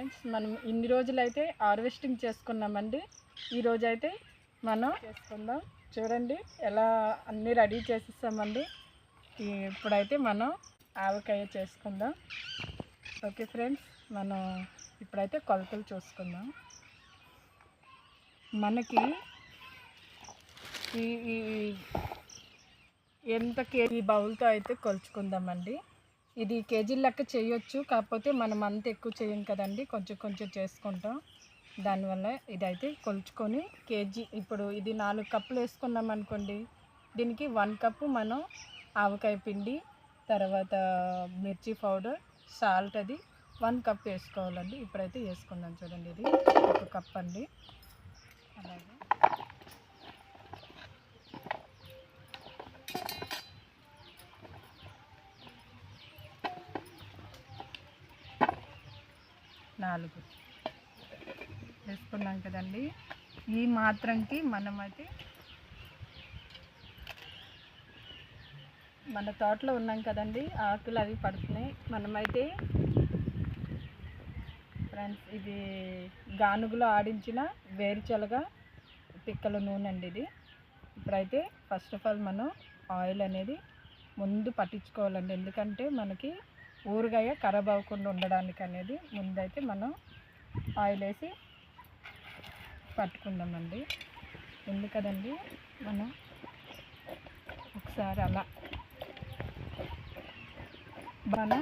Friends, మనం ఇన్ని రోజులైతే హార్వెస్టింగ్ చేసుకున్నామండి. ఈరోజు అయితే మనం చేసుకుందాం. చూడండి ఎలా అన్నీ రెడీ చేసేసామండి. ఇప్పుడైతే మనం ఆవకాయ చేసుకుందాం. ఓకే ఫ్రెండ్స్, మనం ఇప్పుడైతే కొలతలు చూసుకుందాం. మనకి ఈ ఎంత కేజీ బౌల్తో అయితే కొలుచుకుందామండి. ఇది కేజీ లెక్క చేయొచ్చు, కాకపోతే మనం అంత ఎక్కువ చేయం కదండి, కొంచెం కొంచెం చేసుకుంటాం. దానివల్ల ఇదైతే కొలుచుకొని కేజీ, ఇప్పుడు ఇది 4 కప్పులు వేసుకున్నాం అనుకోండి, దీనికి 1 కప్పు మనం ఆవకాయ పిండి, తర్వాత మిర్చి పౌడర్, సాల్ట్ అది 1 కప్ వేసుకోవాలండి. ఇప్పుడైతే వేసుకుందాం. చూడండి, ఇది 1 కప్ అండి. అలాగే 4 వేసుకున్నాం కదండి. ఈ మాత్రంకి మనమైతే మన తోటలో ఉన్నాం కదండి, ఆకులు అవి పడుతున్నాయి. మనమైతే ఫ్రెండ్స్, ఇది గానుగులో ఆడించిన వేరుచలగ పిక్కల నూనె అండి ఇది. ఇప్పుడైతే ఫస్ట్ ఆఫ్ ఆల్ మనం ఆయిల్ అనేది ముందు పట్టించుకోవాలండి, ఎందుకంటే మనకి ఊరగాయ ఖరాబ్ అవ్వకుండా ఉండడానికి అనేది ముందైతే మనం ఆయిల్ వేసి పట్టుకుందామండి. ఎందుకదండి, మనం ఒకసారి అలా మనం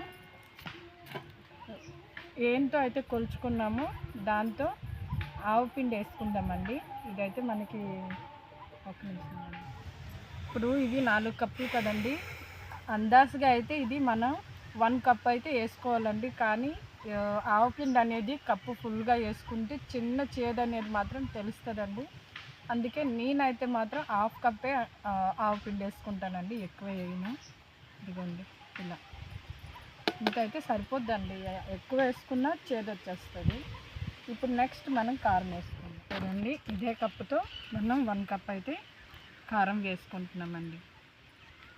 ఏంతో అయితే కొలుచుకున్నామో దాంతో ఆవు పిండి వేసుకుందామండి. ఇదైతే మనకి ఒక నిమిషం అండి. ఇప్పుడు ఇది 4 కప్పులు కదండి, అందాజుగా అయితే ఇది మనం 1 కప్ అయితే వేసుకోవాలండి. కానీ ఆవుపిండి అనేది కప్పు ఫుల్గా వేసుకుంటే చిన్న చేదు అనేది మాత్రం తెలుస్తుందండి. అందుకే నేనైతే మాత్రం 1/2 కప్పే ఆవుపిండి వేసుకుంటానండి, ఎక్కువ వేయను. ఇదిగోండి ఇలా, ఇంకైతే సరిపోద్దండి, ఎక్కువ వేసుకున్నా చేదు వచ్చేస్తుంది. ఇప్పుడు నెక్స్ట్ మనం కారం వేసుకుందాం. చూడండి, ఇదే కప్పుతో మనం 1 కప్ అయితే కారం వేసుకుంటున్నామండి.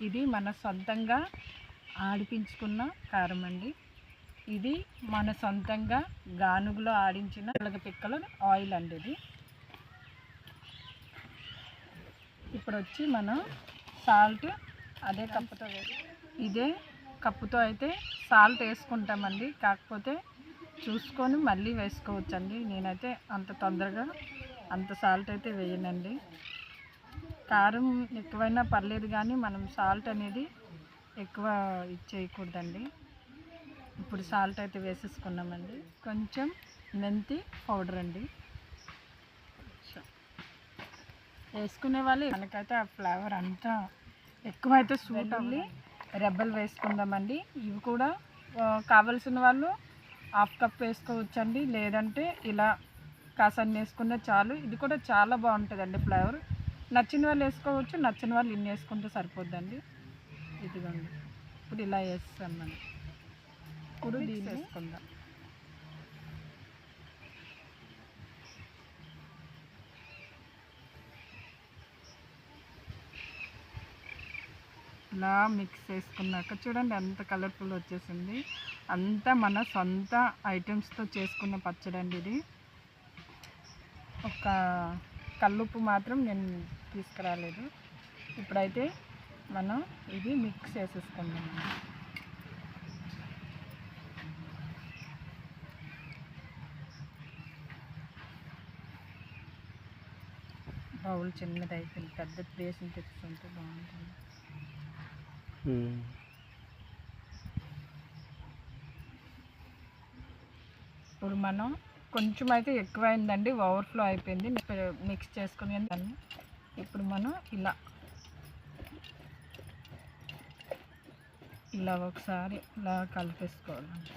ఇది మన సొంతంగా ఆడిపించుకున్న కారం అండి. ఇది మన సొంతంగా గానుగులో ఆడించిన పిక్కల ఆయిల్ అండి ఇది. ఇప్పుడు వచ్చి మనం సాల్ట్ అదే కప్పుతో ఇదే కప్పుతో అయితే సాల్ట్ వేసుకుంటామండి. కాకపోతే చూసుకొని మళ్ళీ వేసుకోవచ్చండి. నేనైతే అంత తొందరగా అంత సాల్ట్ అయితే వేయనండి. కారం ఎక్కువైనా పర్లేదు, కానీ మనం సాల్ట్ అనేది ఎక్కువ ఇచ్చేయకూడదండి. ఇప్పుడు సాల్ట్ అయితే వేసేసుకున్నామండి. కొంచెం మెంతి పౌడర్ అండి వేసుకునే వాళ్ళు, మనకైతే ఆ ఫ్లేవర్ అంతా ఎక్కువైతే సూట్ అవ్వి రెబ్బలు వేసుకుందామండి. ఇవి కూడా కావలసిన వాళ్ళు 1/2 కప్ వేసుకోవచ్చండి, లేదంటే ఇలా కాసన్ని వేసుకున్న చాలు. ఇది కూడా చాలా బాగుంటుందండి ఫ్లేవర్. నచ్చిన వాళ్ళు వేసుకోవచ్చు, నచ్చిన వాళ్ళు ఇన్ని వేసుకుంటే సరిపోద్దండి. ఇదిగోండి, ఇప్పుడు ఇలా వేస్తాం మనం. ఇప్పుడు దీన్ని వేసుకుందాం. ఇలా మిక్స్ చేసుకున్నాక చూడండి ఎంత కలర్ఫుల్ వచ్చేసింది. అంతా మన సొంత ఐటమ్స్తో చేసుకున్న పచ్చడి అండి ఇది. ఒక కల్లుప్పు మాత్రం నేను తీసుకురాలేదు. ఇప్పుడైతే మనం ఇది మిక్స్ చేసేసుకుందాం. బౌల్ చిన్నది అయిపోయింది, పెద్ద ప్లేస్ని తెచ్చుకుంటే బాగుంటుంది. ఇప్పుడు మనం కొంచెం అయితే ఎక్కువైందండి, ఓవర్ఫ్లో అయిపోయింది. మిక్స్ చేసుకుని దాన్ని ఇప్పుడు మనం ఇలా ఒకసారి ఇలా కలిపేసుకోవాలండి.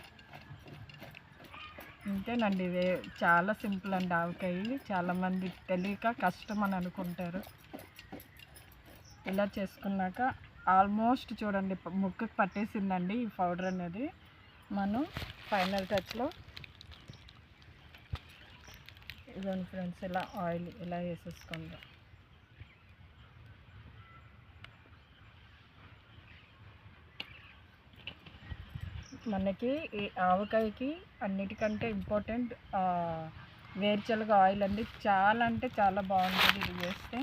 అంతేనండి, చాలా సింపుల్ అండి ఆవకాయ. చాలామంది తెలియక కష్టం అని అనుకుంటారు. ఇలా చేసుకున్నాక ఆల్మోస్ట్ చూడండి ముక్కకు పట్టేసిందండి ఈ పౌడర్ అనేది. మనం ఫైనల్ టచ్లో ఇదిగోండి ఫ్రెండ్స్, ఇలా ఆయిల్ ఇలా వేసేసుకుందాం. మనకి ఈ ఆవకాయకి అన్నిటికంటే ఇంపార్టెంట్ వేరుశనగ ఆయిల్ అండి. చాలా అంటే చాలా బాగుంటుంది ఇది చేస్తే.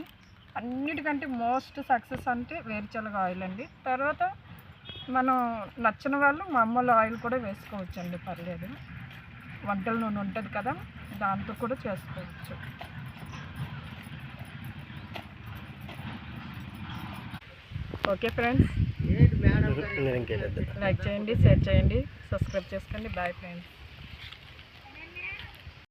అన్నిటికంటే మోస్ట్ సక్సెస్ అంటే వేరుశనగ ఆయిల్ అండి. తర్వాత మనం నచ్చిన వాళ్ళు మామూలు ఆయిల్ కూడా వేసుకోవచ్చండి, పర్లేదు. వంటల నూనె ఉంటుంది కదా, దాంతో కూడా చేసుకోవచ్చు. ఓకే ఫ్రెండ్స్, లైక్ చేయండి, షేర్ చేయండి, సబ్స్క్రైబ్ చేసుకోండి. Bye friends.